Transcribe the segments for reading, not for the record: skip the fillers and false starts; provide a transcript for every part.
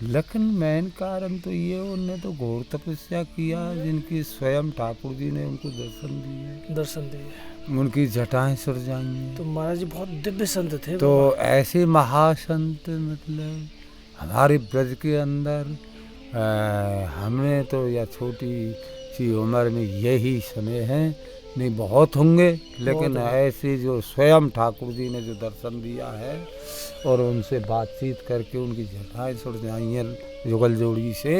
लेकिन मेन कारण तो ये, उनने तो घोर तपस्या किया, जिनकी स्वयं ठाकुर जी ने उनको दर्शन दिए, उनकी जटाएं सुरजाई हैं। तो महाराज जी बहुत दिव्य संत थे। तो ऐसे महासंत मतलब हमारे ब्रज के अंदर हमें तो या छोटी सी उम्र में यही सुने हैं, नहीं बहुत होंगे, लेकिन ऐसे जो स्वयं ठाकुर जी ने जो दर्शन दिया है और उनसे बातचीत करके उनकी जटाएं सुरजाई हैं युगल जोड़ी से,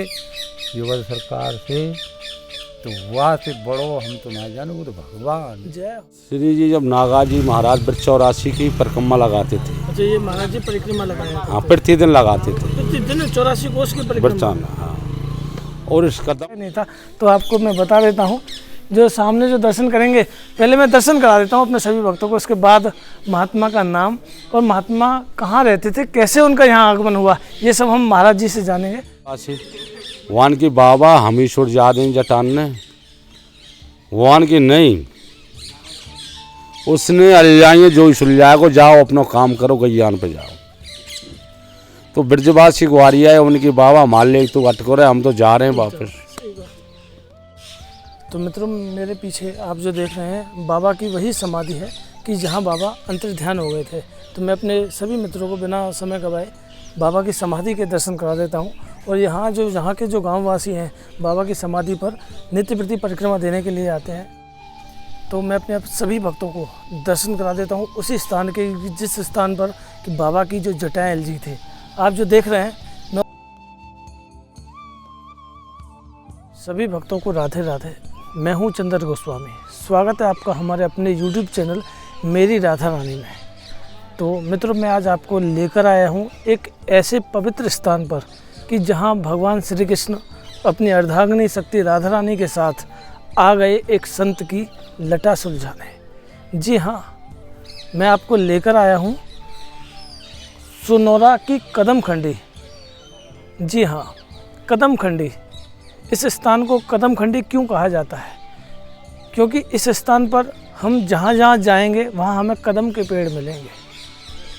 युगल सरकार से, तो हुआ से बड़ो हम तो ना जाने, वो तो भगवान। जय श्री जी जब नागाजी महाराज वृक्ष 84 की परिक्रमा लगाते थे। अच्छा, ये महाराज जी परिक्रमा लगाए? हाँ, प्रतिदिन लगाते थे, प्रतिदिन 84 कोस की परिक्रमा। हाँ। और इस कदम नहीं था तो आपको मैं बता देता हूँ, जो सामने जो दर्शन करेंगे, पहले मैं दर्शन करा देता हूँ अपने सभी भक्तों को, उसके बाद महात्मा का नाम और महात्मा कहाँ रहते थे, कैसे उनका यहाँ आगमन हुआ, ये सब हम महाराज जी से जानेंगे। वान की बाबा हमीश्वर जादन जटान ने वान की नहीं, उसने अल्लाह जो सुलझाए को जाओ अपना काम करो, गैयान पे जाओ। तो ब्रजवासी ग्वारिया है, उनकी बाबा मान ले तो अटको रहे, हम तो जा रहे हैं वापस। तो मित्रों, मेरे पीछे आप जो देख रहे हैं बाबा की वही समाधि है कि जहाँ बाबा अंतर्ध्यान हो गए थे। तो मैं अपने सभी मित्रों को बिना समय गवाए बाबा की समाधि के दर्शन करा देता हूँ। और यहाँ के जो गांववासी हैं बाबा की समाधि पर नित्य प्रति परिक्रमा देने के लिए आते हैं। तो मैं अपने सभी भक्तों को दर्शन करा देता हूँ उसी स्थान के, जिस स्थान पर कि बाबा की जो जटाएं अलजी थे, आप जो देख रहे हैं। मैं सभी भक्तों को राधे राधे। मैं हूँ चंद्र गोस्वामी, स्वागत है आपका हमारे अपने YouTube चैनल मेरी राधा रानी में। तो मित्रों, मैं आज आपको लेकर आया हूँ एक ऐसे पवित्र स्थान पर कि जहाँ भगवान श्री कृष्ण अपनी अर्धांगिनी शक्ति राधा रानी के साथ आ गए एक संत की लटा सुलझाने। जी हाँ, मैं आपको लेकर आया हूँ सोनौरा की कदम खंडी। जी हाँ, कदम खंडी। इस स्थान को कदम खंडी क्यों कहा जाता है? क्योंकि इस स्थान पर हम जहाँ जहाँ जाएंगे वहाँ हमें कदम के पेड़ मिलेंगे।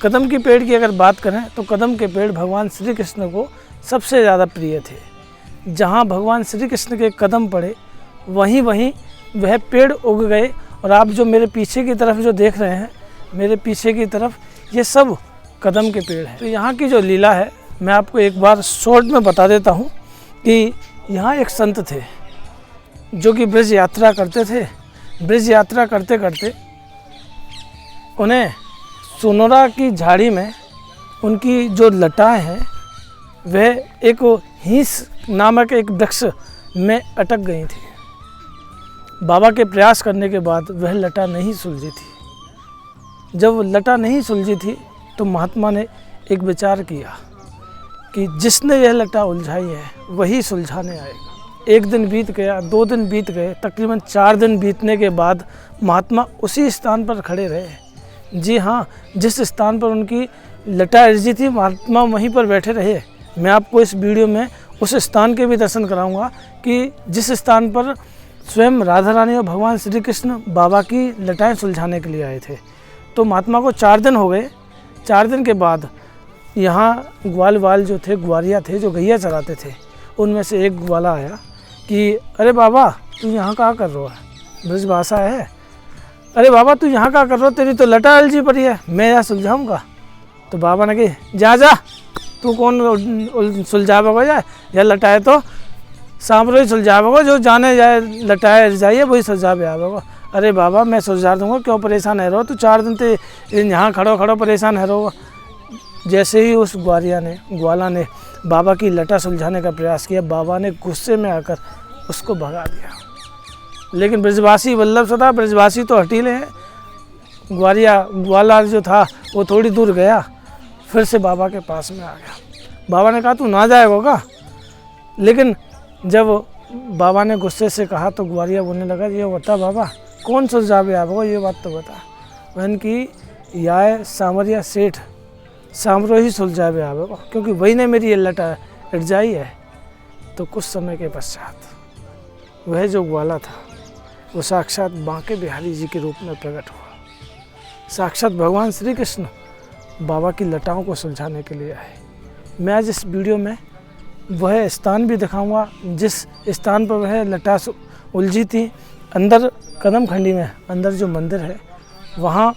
कदम के पेड़ की अगर बात करें तो कदम के पेड़ भगवान श्री कृष्ण को सबसे ज़्यादा प्रिय थे। जहाँ भगवान श्री कृष्ण के कदम पड़े वहीं वहीं वह पेड़ उग गए। और आप जो मेरे पीछे की तरफ जो देख रहे हैं, मेरे पीछे की तरफ ये सब कदम के पेड़ हैं। तो यहाँ की जो लीला है मैं आपको एक बार शॉर्ट में बता देता हूँ कि यहाँ एक संत थे जो कि ब्रज यात्रा करते थे। ब्रज यात्रा करते करते उन्हें सोनौरा की झाड़ी में उनकी जो लटाएं हैं वह एक हीस नामक एक वृक्ष में अटक गई थी। बाबा के प्रयास करने के बाद वह लटा नहीं सुलझी थी। जब लटा नहीं सुलझी थी तो महात्मा ने एक विचार किया कि जिसने यह लटा उलझाई है वही सुलझाने आएगा। एक दिन बीत गया, 2 दिन बीत गए, तकरीबन 4 दिन बीतने के बाद महात्मा उसी स्थान पर खड़े रहे। जी हाँ, जिस स्थान पर उनकी लटा अर्जी थी महात्मा वहीं पर बैठे रहे। मैं आपको इस वीडियो में उस स्थान के भी दर्शन कराऊंगा कि जिस स्थान पर स्वयं राधा रानी और भगवान श्री कृष्ण बाबा की लटाएं सुलझाने के लिए आए थे। तो महात्मा को 4 दिन हो गए। 4 दिन के बाद यहाँ ग्वाल जो थे, ग्वारिया थे जो गैया चराते थे, उनमें से एक ग्वाला आया कि अरे बाबा तू यहाँ क्या कर रहा है? ब्रज भाषा है। अरे बाबा तू यहाँ क्या कर रहा हो, तेरी तो लटा अलझी पड़ी है, मैं यहाँ सुलझाऊँगा। तो बाबा ने कही जा तू कौन सुलझावेगा, जाए या लटाए तो सांप ही सुलझावेगा, जो जाने जाए लटाए जाइए वही सुलझावे आवेगा। अरे बाबा मैं सुलझा दूँगा, क्यों परेशान है रहो, तू 4 दिन से यहाँ खड़ो परेशान है रहो। जैसे ही उस ग्वाला ने बाबा की लटा सुलझाने का प्रयास किया, बाबा ने गुस्से में आकर उसको भगा दिया। लेकिन ब्रजवासी वल्लभ सदा, ब्रजवासी तो हटीले हैं। ग्वाला जो था वो थोड़ी दूर गया, फिर से बाबा के पास में आ गया। बाबा ने कहा तू ना जाएगा का? लेकिन जब बाबा ने गुस्से से कहा तो ग्वालिया बोलने लगा ये बता बाबा कौन सुलझावे आपको, ये बात तो बता। बहन की या सांवरिया सेठ सांवरो ही सुलझावे आपको, क्योंकि वही ने मेरी ये लटा अटजाई है। तो कुछ समय के पश्चात वह जो ग्वाला था वो साक्षात बांके बिहारी जी के रूप में प्रकट हुआ। साक्षात भगवान श्री कृष्ण बाबा की लटाओं को सुलझाने के लिए आए। मैं आज इस वीडियो में वह स्थान भी दिखाऊंगा जिस स्थान पर वह लटा उलझी थी। अंदर कदम खंडी में अंदर जो मंदिर है वहाँ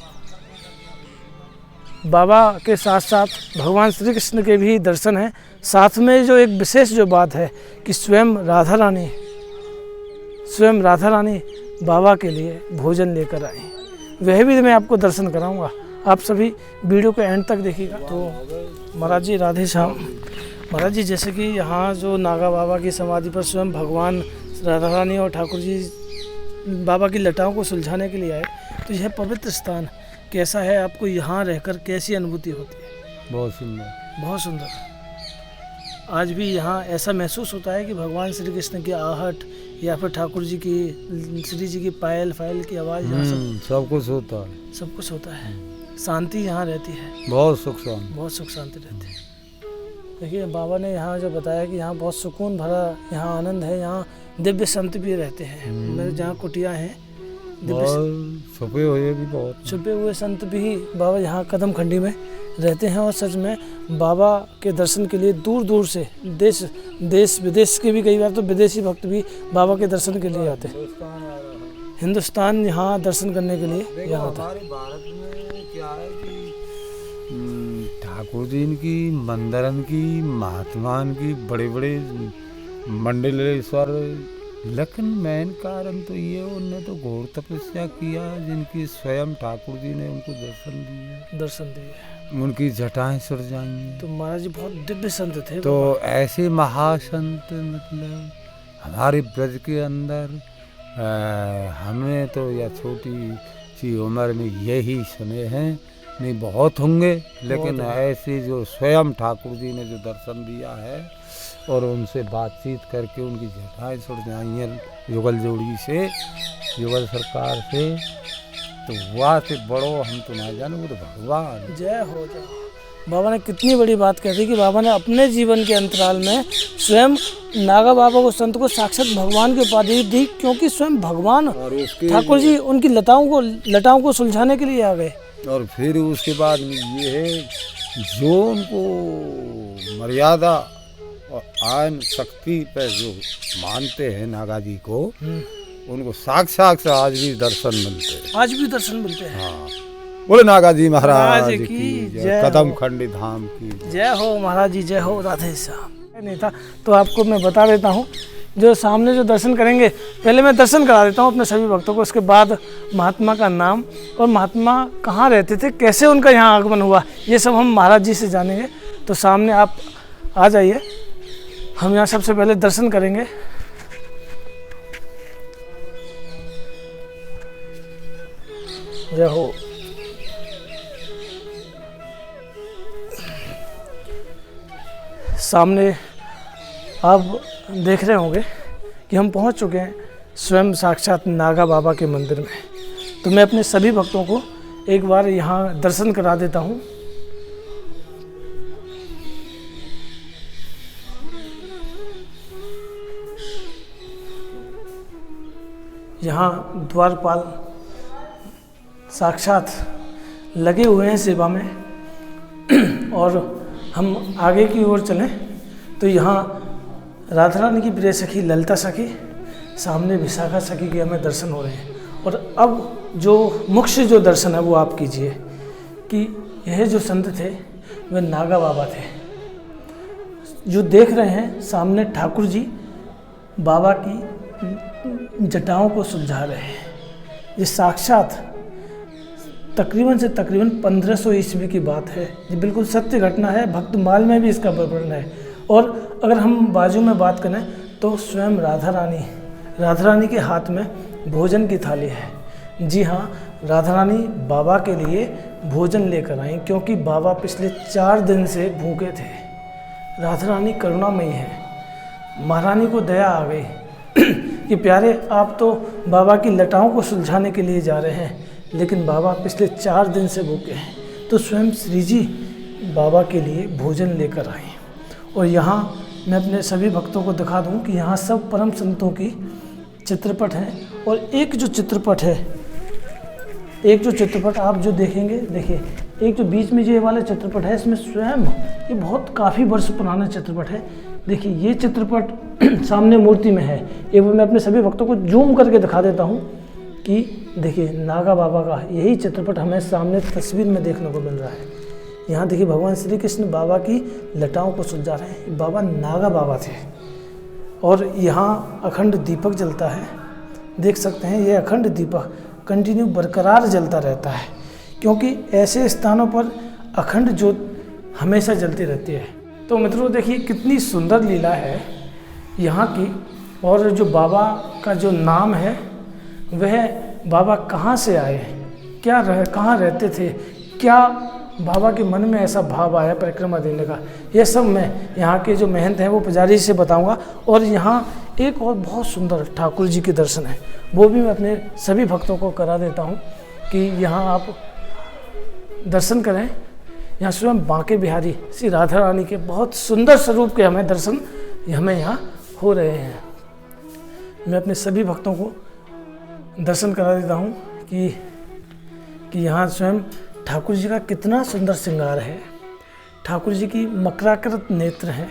बाबा के साथ साथ भगवान श्री कृष्ण के भी दर्शन हैं। साथ में जो एक विशेष जो बात है कि स्वयं राधा रानी बाबा के लिए भोजन लेकर आई, वह भी मैं आपको दर्शन कराऊंगा। आप सभी वीडियो के एंड तक देखिएगा। तो महाराज जी राधे श्याम। महाराज जी, जैसे कि यहाँ जो नागा बाबा की समाधि पर स्वयं भगवान राधा रानी और ठाकुर जी बाबा की लटाओं को सुलझाने के लिए आए, तो यह पवित्र स्थान कैसा है? आपको यहाँ रहकर कैसी अनुभूति होती है? बहुत सुंदर, बहुत सुंदर। आज भी यहाँ ऐसा महसूस होता है कि भगवान श्री कृष्ण की आहट या फिर ठाकुर जी की, श्री जी की पायल की आवाज़, यहाँ सब कुछ होता है, सब कुछ होता है। शांति यहाँ रहती है, बहुत सुख शांति, बहुत सुख शांति रहती है। देखिए बाबा ने यहाँ जो बताया कि यहाँ बहुत सुकून भरा यहाँ आनंद है। यहाँ दिव्य संत भी रहते हैं। मेरे जहाँ कुटिया हैं छुपे हुए भी, बहुत छुपे हुए संत भी बाबा यहाँ कदम खंडी में रहते हैं। और सच में बाबा के दर्शन के लिए दूर दूर से देश विदेश के भी, कई बार तो विदेशी भक्त भी बाबा के दर्शन के लिए आते हैं। हिंदुस्तान यहाँ दर्शन करने के लिए यहाँ आता है। भारत में क्या है कि ठाकुर जी की मंदिरन की, महात्मान की बड़े बड़े मंडलेश्वर, लेकिन मेन कारण तो ये उनने तो घोर तपस्या किया जिनकी स्वयं ठाकुर जी ने उनको दर्शन दिए, उनकी जटाएं सुरजाई हैं। तो महाराज जी बहुत दिव्य संत थे। तो ऐसे महासंत मतलब हमारे ब्रज के अंदर हमने तो या छोटी सी उम्र में यही सुने हैं, नहीं बहुत होंगे, लेकिन ऐसे जो स्वयं ठाकुर जी ने जो दर्शन दिया है और उनसे बातचीत करके उनकी जटाएं सुरजाई हैं युगल जोड़ी से, युगल सरकार से, तो वाह से बड़ो हम तो ना जाने, वो तो भगवान। जय हो जय। बाबा ने कितनी बड़ी बात कह दी कि बाबा ने अपने जीवन के अंतराल में स्वयं नागा बाबा को, संत को साक्षात भगवान की उपाधि दी, क्योंकि स्वयं भगवान ठाकुर जी उनकी लटाओं को सुलझाने के लिए आ गए। और फिर उसके बाद ये है जो उनको मर्यादा और आयन शक्ति पर जो मानते हैं नागा जी को, उनको साक्षात आज भी दर्शन मिलते हैं, आज भी दर्शन मिलते हैं। हाँ, बोले नागा जी महाराज की जय, कदम खंडी धाम की जय हो। महाराज जी जय हो। राधे श्याम। नहीं था तो आपको मैं बता देता हूँ, जो सामने जो दर्शन करेंगे, पहले मैं दर्शन करा देता हूँ अपने सभी भक्तों को, उसके बाद महात्मा का नाम और महात्मा कहाँ रहते थे, कैसे उनका यहाँ आगमन हुआ, ये सब हम महाराज जी से जानेंगे। तो सामने आप आ जाइए, हम यहाँ सबसे पहले दर्शन करेंगे। जय हो। सामने आप देख रहे होंगे कि हम पहुंच चुके हैं स्वयं साक्षात नागा बाबा के मंदिर में। तो मैं अपने सभी भक्तों को एक बार यहाँ दर्शन करा देता हूँ। यहाँ द्वारपाल साक्षात लगे हुए हैं सेवा में। और हम आगे की ओर चलें तो यहाँ राधा रानी की प्रिय सखी ललिता सखी, सामने विशाखा सखी के हमें दर्शन हो रहे हैं। और अब जो मुख्य जो दर्शन है वो आप कीजिए कि यह जो संत थे वह नागा बाबा थे। जो देख रहे हैं सामने ठाकुर जी बाबा की जटाओं को सुलझा रहे हैं। ये साक्षात तकरीबन से तकरीबन 1500 ईस्वी की बात है। ये बिल्कुल सत्य घटना है। भक्तमाल में भी इसका वर्णन है। और अगर हम बाजू में बात करें तो स्वयं राधा रानी के हाथ में भोजन की थाली है। जी हाँ, राधा रानी बाबा के लिए भोजन लेकर आई, क्योंकि बाबा पिछले 4 दिन से भूखे थे। राधा रानी करुणामयी है। महारानी को दया आ गई कि प्यारे आप तो बाबा की लटाओं को सुलझाने के लिए जा रहे हैं, लेकिन बाबा पिछले 4 दिन से भूखे हैं। तो स्वयं श्री जी बाबा के लिए भोजन लेकर आए। और यहाँ मैं अपने सभी भक्तों को दिखा दूँ कि यहाँ सब परम संतों की चित्रपट हैं। और एक जो चित्रपट आप जो देखेंगे, देखिए एक जो बीच में जो ये वाला चित्रपट है इसमें स्वयं ये बहुत काफ़ी वर्ष पुराना चित्रपट है। देखिए ये चित्रपट सामने मूर्ति में है। एक बार मैं अपने सभी भक्तों को जूम करके दिखा देता हूँ कि देखिए नागा बाबा का यही चित्रपट हमें सामने तस्वीर में देखने को मिल रहा है। यहाँ देखिए भगवान श्री कृष्ण बाबा की लटाओं को सुलझा रहे हैं। बाबा नागा बाबा थे और यहाँ अखंड दीपक जलता है। देख सकते हैं ये अखंड दीपक कंटिन्यू बरकरार जलता रहता है, क्योंकि ऐसे स्थानों पर अखंड ज्योत हमेशा जलती रहती है। तो मित्रों देखिए कितनी सुंदर लीला है यहाँ की। और जो बाबा का जो नाम है वह बाबा कहाँ से आए, कहाँ रहते थे, क्या बाबा के मन में ऐसा भाव आया परिक्रमा देने का, यह सब मैं यहाँ के जो महंत हैं वो पुजारी से बताऊंगा। और यहाँ एक और बहुत सुंदर ठाकुर जी के दर्शन है, वो भी मैं अपने सभी भक्तों को करा देता हूँ कि यहाँ आप दर्शन करें। यहाँ स्वयं बांके बिहारी श्री राधा रानी के बहुत सुंदर स्वरूप के हमें दर्शन हमें यहाँ हो रहे हैं। मैं अपने सभी भक्तों को दर्शन करा देता हूँ कि यहाँ स्वयं ठाकुर जी का कितना सुंदर श्रृंगार है। ठाकुर जी की मकराकृत नेत्र हैं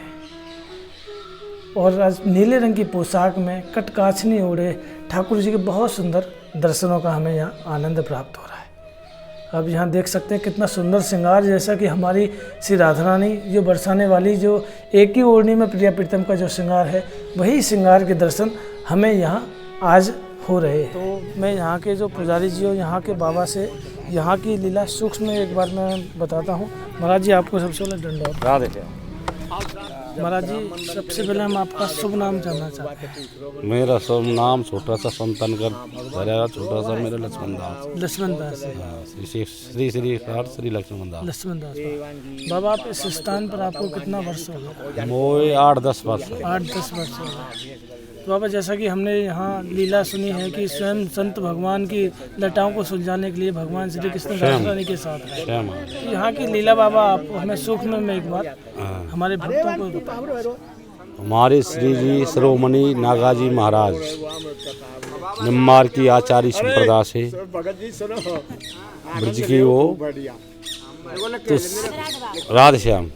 और आज नीले रंग की पोशाक में कटकाछनी ओढ़े ठाकुर जी के बहुत सुंदर दर्शनों का हमें यहाँ आनंद प्राप्त हो रहा है। अब यहाँ देख सकते हैं कितना सुंदर श्रृंगार, जैसा कि हमारी श्री राधा रानी जो बरसाने वाली जो एक ही ओढ़नी में प्रिया प्रीतम का जो श्रृंगार है, वही श्रृंगार के दर्शन हमें यहाँ आज हो रहे हैं। तो मैं यहाँ के जो पुजारी जी और यहाँ के बाबा से यहाँ की लीला सूक्ष्म में एक बार मैं बताता हूँ। महाराज जी आपको सबसे पहले दंडवत। महाराज जी सबसे पहले हम आपका शुभ नाम जानना चाहते हैं। मेरा शुभ नाम छोटा सा संतनकर छोटा सा मेरा लक्ष्मण दास। लक्ष्मण दास श्री श्री श्री लक्ष्मण दास। लक्ष्मण दास बाबा, आप इस स्थान पर आपको कितना वर्ष हो गया? मोए 8-10 वर्ष। 8-10 वर्ष हो गए। तो बाबा जैसा कि हमने यहाँ लीला सुनी है कि स्वयं संत भगवान की लटाओं को सुलझाने के लिए भगवान श्री कृष्ण राधा रानी के साथ है। तो यहाँ की लीला बाबा आप हमें सूक्ष्म में एक बार हमारे भक्तों को बताओ। हमारे श्री जी शिरोमणि नागाजी महाराज निम्मार की आचार्य संप्रदाय से ब्रज की वो तो राधश्याम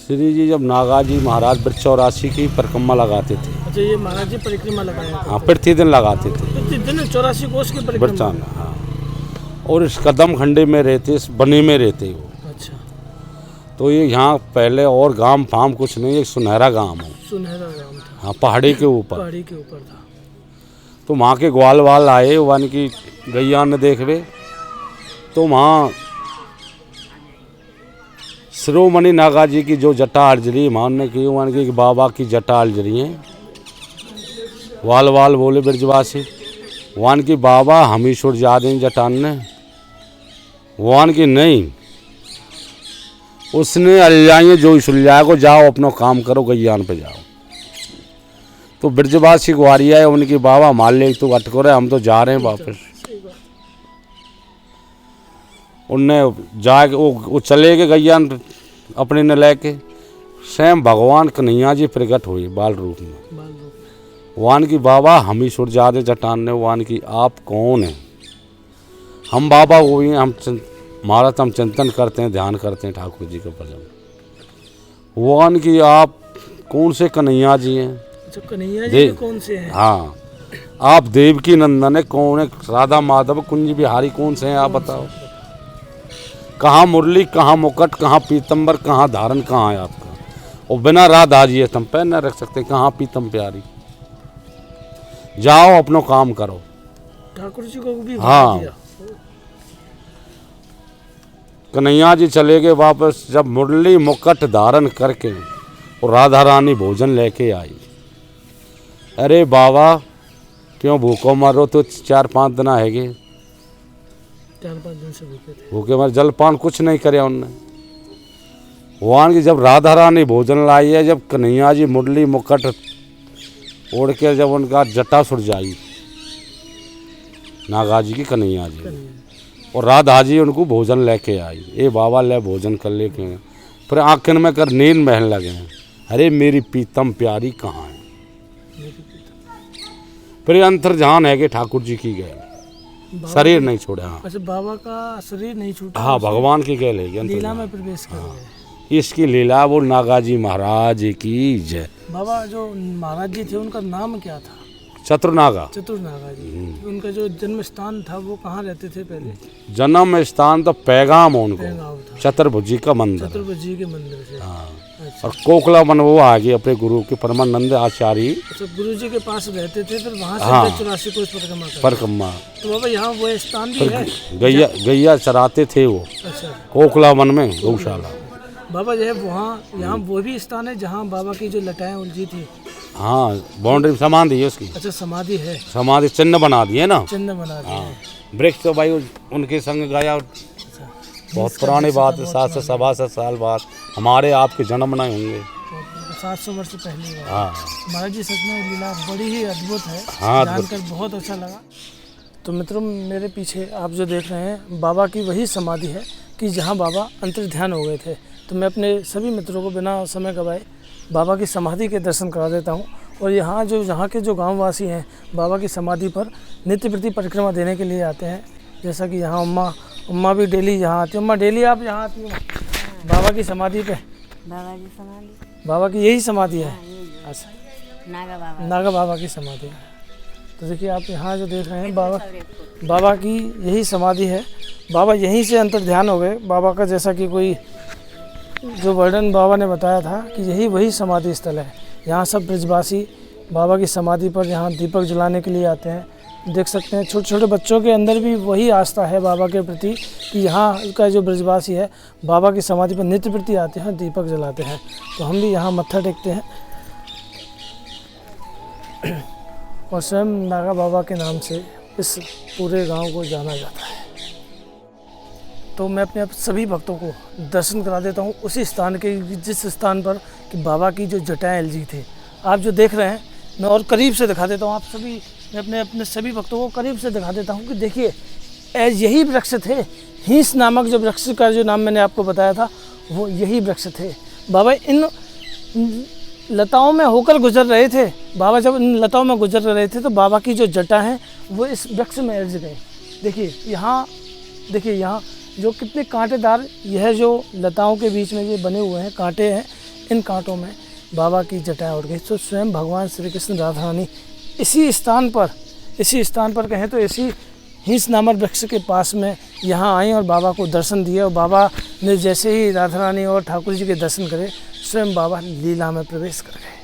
श्री जी जब नागाजी महाराज ब्रज 84 की परिक्रमा लगाते थे। अच्छा, ये महाराज जी परिक्रमा लगाए? हाँ, प्रतिदिन लगाते थे। प्रतिदिन 84 कोस की परिक्रमा? हाँ। और इस कदम खंडे में रहते, इस बनी में रहते वो। अच्छा। तो ये यहाँ पहले और गांव फार्म कुछ नहीं, एक सुनहरा गांव है। सुनहरा गांव था? हाँ, पहाड़ी के ऊपर। पहाड़ी के ऊपर था। तो वहाँ के ग्वाल वाल आए, वन की गैया ने देखवे, तो वहाँ शिरोमणि नागाजी की जो जटा अर्जरी मानने की वन की बाबा की जटा अर्जरी है। वाल वाल बोले ब्रजवासी, वन की बाबा हम छोड़ जा दें जटान ने, वन की नहीं, उसने अल्लाह जो सुलझाए को जाओ अपना काम करो, गैयान पे जाओ। तो ब्रजवासी ग्वारिया है उनकी बाबा मान ले तो अटको रहे, हम तो जा रहे हैं वापस। उनने जाके वो चले गए गैयान अपने ने लेके। स्वयं भगवान कन्हैया जी प्रकट हुए बाल रूप में। वान की बाबा हम ही छुट जाते चट्टान ने, वान की आप कौन है? हम बाबा हुए हैं, हम महाराज हम चिंतन करते हैं, ध्यान करते हैं ठाकुर जी के भजन। वान की आप कौन से कन्हैया जी हैं? अच्छा, कन्हैया जी कौन से हैं? हाँ, आप देवकी नंदन है, कौन है? राधा माधव कुंज बिहारी कौन से हैं आप बताओ? कहाँ मुरली, कहाँ मुकुट, कहाँ पीतम्बर, कहाँ धारण, कहाँ है आपका? और बिना राधा जी तुम पैर न रख सकते, कहाँ पीतम प्यारी? जाओ अपना काम करो। ठाकुर जी को भी हाँ, कन्हैया जी चले गए वापस। जब मुरली मुकुट धारण करके और राधा रानी भोजन लेके आई, अरे बाबा क्यों भूखो मरो? तो 4-5 दिन हैगे, 4-5 दिन से भूखे थे। भूखे मर, जलपान कुछ नहीं करे उनने। भगवान की जब राधा रानी भोजन लाई है, जब कन्हैया जी मुरली मुकुट ओढ़ के जब उनका जटा सुट जाई नागा जी की, कन्हैया जी, और राधा जी उनको भोजन लेके आई। ए बाबा ले भोजन कर लेके, फिर आंखन में कर नींद महन लगे, अरे मेरी पीतम प्यारी कहाँ है? फिर अंतर्जान है कि ठाकुर जी की गए। शरीर नहीं छोड़ा। हाँ अच्छा, बाबा का शरीर नहीं छूटा। हाँ, भगवान की गैल है लीला में प्रवेश कर गए। इसकी लीला वो नागाजी महाराज की जय। बाबा जो महाराज जी थे उनका नाम क्या था? चतुरनागा। चतुरनागा जी। उनका जो जन्म स्थान था वो कहाँ रहते थे पहले? जन्म स्थान तो पैगाम है उनको, गाँव था, चतुर्भुजी का मंदिर। चतुर्भुजी के मंदिर से। हाँ। अच्छा। और कोकला मन वो आगे अपने गुरु के परमानंद आचार्य। अच्छा, गुरु जी के पास रहते थे, फिर वहाँ से हाँ। 84 कोस परिक्रमा करते। परिक्रमा। तो बाबा यहाँ वो स्थान भी है? गैया चराते थे वो अच्छा, कोकला वन में गौशाला। बाबा जो है वहाँ यहाँ वो भी स्थान है जहाँ बाबा की जो लटाएं उलझी थी? हाँ, बाउंड्री समाधि है उसकी। अच्छा, समाधि है, समाधि चिन्ह बना दिए ना। चिन्ह बना दिया है। वृक्ष तो भाई उनके संग गया, बहुत पुरानी बात है, 700 साल बाद हमारे आपके जन्म नहीं होंगे। 700 वर्ष पहले हुआ। हाँ महाराज जी, सच में लीला बड़ी ही अद्भुत है। हाँ, जानकर बहुत अच्छा लगा। तो मित्रों, मेरे पीछे आप जो देख रहे हैं बाबा की वही समाधि है कि जहाँ बाबा अंतर्ध्यान हो गए थे। तो मैं अपने सभी मित्रों को बिना समय गवाए बाबा की समाधि के दर्शन करा देता हूँ। और यहाँ के जो गाँववासी हैं बाबा की समाधि पर नित्य प्रति परिक्रमा देने के लिए आते हैं। जैसा कि यहाँ अम्मा भी डेली यहाँ आती है। अम्मा, डेली आप यहाँ आती हो बाबा की समाधि पे? बाबा की समाधि, बाबा की यही समाधि है? अच्छा, नागा बाबा की समाधि है। तो देखिए आप यहाँ जो देख रहे हैं बाबा की यही समाधि है। बाबा यहीं से अंतर्ध्यान हो गए। बाबा का जैसा कि कोई जो वर्णन बाबा ने बताया था कि यही वही समाधि स्थल है। यहाँ सब ब्रजवासी बाबा की समाधि पर यहाँ दीपक जलाने के लिए आते हैं। देख सकते हैं छोटे छोटे बच्चों के अंदर भी वही आस्था है बाबा के प्रति कि यहाँ का जो ब्रजवासी है बाबा की समाधि पर नित्य प्रति आते हैं, दीपक जलाते हैं। तो हम भी यहाँ मत्था टेकते हैं और स्वयं नागा बाबा के नाम से इस पूरे गांव को जाना जाता है। तो मैं अपने सभी भक्तों को दर्शन करा देता हूँ उसी स्थान के, जिस स्थान पर कि बाबा की जो जटाएं एलजी थे। आप जो देख रहे हैं मैं और करीब से दिखा देता हूँ आप सभी, मैं अपने सभी भक्तों को करीब से दिखा देता हूँ कि देखिए यही वृक्ष थे। हीस नामक जो वृक्ष का जो नाम मैंने आपको बताया था वो यही वृक्ष थे। बाबा इन लताओं में होकर गुजर रहे थे। बाबा जब इन लताओं में गुजर रहे थे तो बाबा की जो जटा हैं वो इस वृक्ष में एलज गए। देखिए यहाँ जो कितने कांटेदार यह जो लताओं के बीच में ये बने हुए हैं कांटे हैं, इन कांटों में बाबा की जटाएं उड़ गई। तो स्वयं भगवान श्री कृष्ण राधा रानी इसी स्थान पर कहें तो इसी हीस नामक वृक्ष के पास में यहाँ आए और बाबा को दर्शन दिए। और बाबा ने जैसे ही राधा रानी और ठाकुर जी के दर्शन करे स्वयं बाबा लीला में प्रवेश कर गए।